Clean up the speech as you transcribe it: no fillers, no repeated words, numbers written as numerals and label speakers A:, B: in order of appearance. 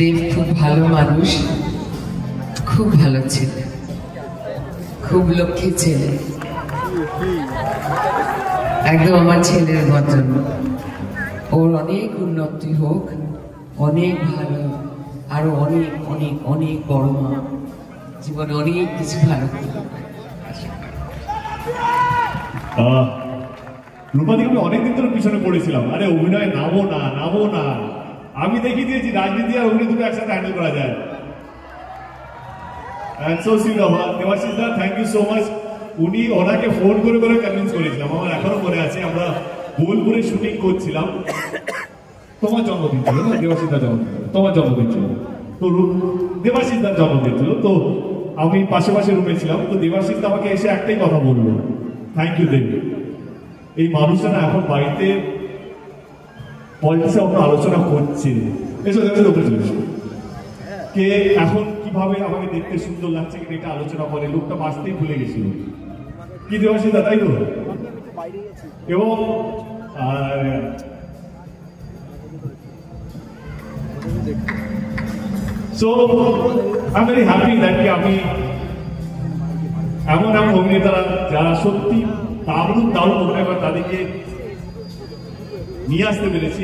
A: দেব খুব ভালো মানুষ, খুব ভালো ছেলে, খুব লক্ষ্মী ছেলে, একদম আমার ছেলের মতন। ওর অনেক উন্নতি হোক, অনেক ভালো, আরো অনেক অনেক অনেক বড় মা, জীবনে অনেক কিছু ভালো করবে।
B: রূপাদিকে আমি অনেকদিন ধরে পিছনে পড়েছিলাম, আরে অভিনয় নামো না। আমি দেখিয়ে দিয়েছি রাজনীতি আর অভিনয় দুটো একসাথে হ্যান্ডেল করা যায়। দেবাশিস দা, থ্যাংক ইউ সো মাচ। উনি ওনাকে ফোন করে কনভিন্স করেছিলাম, আমার এখনো মনে আছে। আমরা বোলপুরে শুটিং করছিলাম, তোমার জন্মদিন ছিল না? দেবাশিস দার জন্মদিন, তোমার জন্মদিন ছিল তো, দেবাশিস দার জন্মদিন ছিল তো, আমি পাশে রুমে ছিলাম। তো দেবাশিস দা আমাকে এসে একটাই কথা বললো, থ্যাংক ইউ দেবী। এই মানুষটা না এখন বাড়িতে পলিটিক্সে আমরা আলোচনা করছি, এসব দেখে লোকে চলে কে এখন কিভাবে আমাকে দেখতে সুন্দর লাগছে কিনা এটা আলোচনা করে। লোকটা বাঁচতেই ভুলে গেছিল কি দেবাশিস দা, তাই তো? এবং so I am very happy that আমি এমন অভিনেতারা যারা সত্যি দারুণ অভিনয় করে তাদেরকে নিয়ে আসতে পেরেছি।